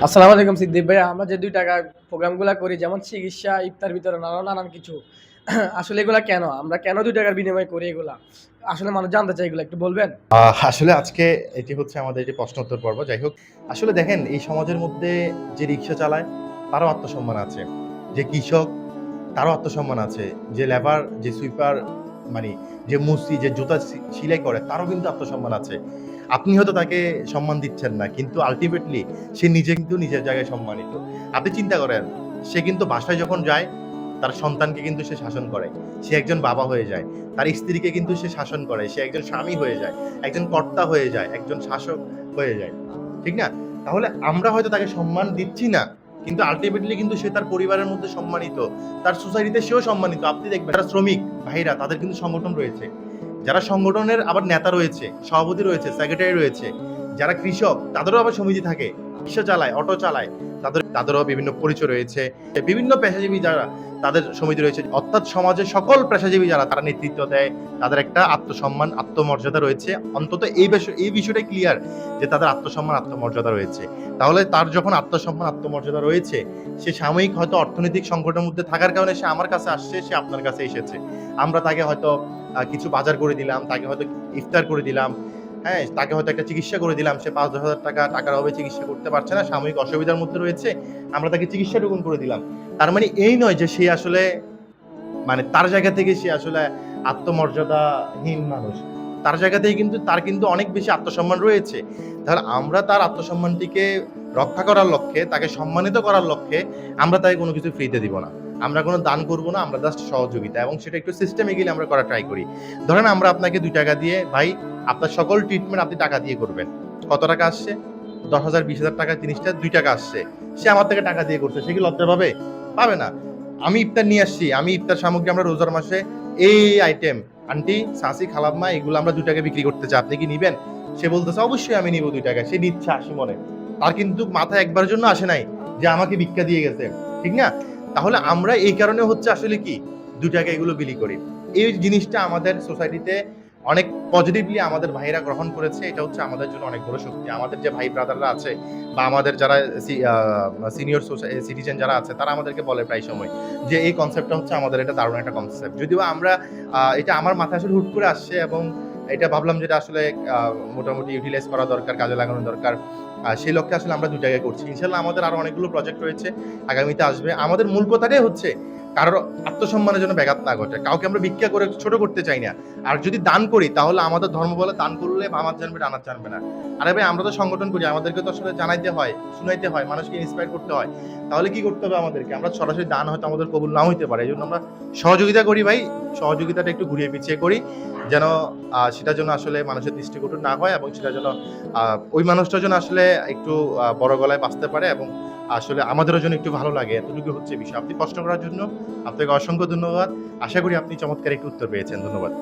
আসসালামু আলাইকুম সিদ্দিক ভাই। আমরা যে ২ টাকার প্রোগ্রামগুলা করি যেমন চিকিৎসা, ইফতার বিতরণ আরো নানান কিছু। আসলে এগুলা কেন? আমরা কেন ২ টাকার বিনিময়ে করি এগুলা? আসলে মানুষ জানতে চায় এগুলা একটু বলবেন? আসলে আজকে এটি হচ্ছে আমাদের এটি প্রশ্ন উত্তর পর্ব। যাই হোক, আসলে দেখেন এই সমাজের মধ্যে যে রিক্সা চালায় তারও আত্মসম্মান আছে। যে কৃষক তারও আত্মসম্মান আছে। যে লেবার, যে সুইপার মানে যে মুসি, যে জুতা সেলাই করে তারও কিন্তু আত্মসম্মান আছে। আপনি হয়তো তাকে সম্মান দিচ্ছেন না। কিন্তু আল্টিমেটলি সে নিজে কিন্তু নিজের জায়গায় সম্মানিত। আপনি চিন্তা করেন, সে কিন্তু বাসায় যখন যায় তার সন্তানকে কিন্তু সে শাসন করে। সে একজন বাবা হয়ে যায়। তার স্ত্রীকে কিন্তু সে শাসন করে। সে একজন স্বামী হয়ে যায়, একজন কর্তা হয়ে যায়, একজন শাসক হয়ে যায়। ঠিক না? তাহলে আমরা হয়তো তাকে সম্মান দিচ্ছি না। কিন্তু আল্টিমেটলি কিন্তু সে তার পরিবারের মধ্যে সম্মানিত। তার সোসাইটিতে সেও সম্মানিত। আপনি দেখবেন যারা শ্রমিক ভাইরা তাদের কিন্তু সংগঠন রয়েছে। যারা সংগঠনের আবার নেতা রয়েছে, সভাপতি রয়েছে, সেক্রেটারি রয়েছে। যারা কৃষক তাদেরও আবার সমিতি থাকে। রিক্সা চালায়, অটো চালায়। তাদেরও বিভিন্ন পরিচয় রয়েছে। বিভিন্ন পেশাজীবী যারা তাদের সমিতি রয়েছে। অর্থাৎ সমাজের সকল পেশাজীবী যারা তারা নেতৃত্ব দেয়, তাদের একটা আত্মসম্মান, আত্মমর্যাদা রয়েছে। অন্তত এই বিষয়টাই ক্লিয়ার যে তাদের আত্মসম্মান, আত্মমর্যাদা রয়েছে। তাহলে তার যখন আত্মসম্মান, আত্মমর্যাদা রয়েছে, সে সাময়িক হয়তো অর্থনৈতিক সংকটের মধ্যে থাকার কারণে সে আমার কাছে আসছে, সে আপনার কাছে এসেছে। আমরা তাকে হয়তো কিছু বাজার করে দিলাম, তাকে হয়তো ইফতার করে দিলাম, হ্যাঁ? তাকে হয়তো একটা চিকিৎসা করে দিলাম। সে ৫-১০ হাজার টাকার অভাবে চিকিৎসা করতে পারছে না, সাময়িক অসুবিধার মধ্যে রয়েছে। আমরা তাকে চিকিৎসাটুকুন করে দিলাম। তার মানে এই নয় যে সে আসলে মানে তার জায়গা থেকে সে আসলে আত্মমর্যাদাহীন মানুষ। তার জায়গাতেই কিন্তু তার কিন্তু অনেক বেশি আত্মসম্মান রয়েছে। তাহলে আমরা তার আত্মসম্মানটিকে রক্ষা করার লক্ষ্যে, তাকে সম্মানিত করার লক্ষ্যে আমরা তাকে কোনো কিছু ফ্রিতে দিব না। আমরা কোনো দান করব না, আমরা জাস্ট সহযোগিতা এবং সেটা একটু সিস্টেমিক্যালি আমরা করার ট্রাই করি। ধরেন আমরা আপনাকে ৳২ দিয়ে, "ভাই আপনার সকল ট্রিটমেন্ট আপনি টাকা দিয়ে করবেন।" কত টাকা আসছে? ১০,০০০, 20,০০০ টাকার জিনিসটা ৳২ আসছে। সে আমার থেকে টাকা দিয়ে করছে। সে কি লজ্জা পাবে? পাবে না। আমি ইফতার নিয়ে আসছি। আমি ইফতার সামগ্রী আমরা রোজার মাসে এই আইটেম আন্টি, চাচী, খালাম্মা এগুলো আমরা ৳২ বিক্রি করতে চাই। আপনি কি নিবেন? সে বলতেছে, "অবশ্যই আমি নিবো ৳২।" সে নিচ্ছে হাসি মনে। তার কিন্তু মাথায় একবারের জন্য আসে নাই যে আমাকে ভিক্ষা দিয়ে গেছে। ঠিক না? তাহলে আমরা এই কারণে হচ্ছে আসলে কি ৳২ এগুলো বিলি করি। এই জিনিসটা আমাদের সোসাইটিতে অনেক পজিটিভলি আমাদের ভাইয়েরা গ্রহণ করেছে। এটা হচ্ছে আমাদের জন্য অনেক বড় শক্তি। আমাদের যে ভাই ব্রাদাররা আছে বা আমাদের যারা সিনিয়র সিটিজেন যারা আছে তারা আমাদেরকে বলে প্রায় সময় যে এই কনসেপ্টটা হচ্ছে আমাদের এটা দারুণ একটা কনসেপ্ট। যদিও আমরা এটা আমার মাথায় আসলে হুট করে আসছে এবং এটা ভাবলাম যে এটা আসলে মোটামুটি ইউটিলাইজ করা দরকার, কাজে লাগানো দরকার। সেই লক্ষ্যে আসলে আমরা ২ জায়গায় করছি। ইনশাআল্লাহ আমাদের আরো অনেকগুলো প্রজেক্ট রয়েছে। আগামীতে আসবে। আমাদের মূল কথাটাই হচ্ছে কারোর আত্মসম্মানের জন্য ব্যাঘাত না ঘটে। কাউকে আমরা ভিক্ষা করে ছোট করতে চাই না। আর যদি দান করি তাহলে আমাদের ধর্ম বলে দান করলে বামাত জানবে ডানাত জানবে না। আরে ভাই আমরা তো সংগঠন করি, আমাদেরকে তো আসলে জানাইতে হয়, শুনাইতে হয়, মানুষকে ইন্সপায়ার করতে হয়। তাহলে কি করতে হবে আমাদেরকে? আমরা সরাসরি দান হয়তো আমাদের কবুল নাও হইতে পারে। এজন্য আমরা সহযোগিতা করি ভাই। সহযোগিতাটা একটু ঘুরিয়ে পিছিয়ে করি। যেন সেটা যেন আসলে মানুষের দৃষ্টিকটু না হয় এবং সেটা যেন আ ওই মানুষটার জন্য আসলে একটু বড় গলায় বাঁচতে পারে এবং আসলে আমাদেরও যেন একটু ভালো লাগে। এতটুকু হচ্ছে বিষয়। আপনি প্রশ্ন করার জন্য আপনাকে অসংখ্য ধন্যবাদ। আশা করি আপনি চমৎকার একটি উত্তর পেয়েছেন। ধন্যবাদ।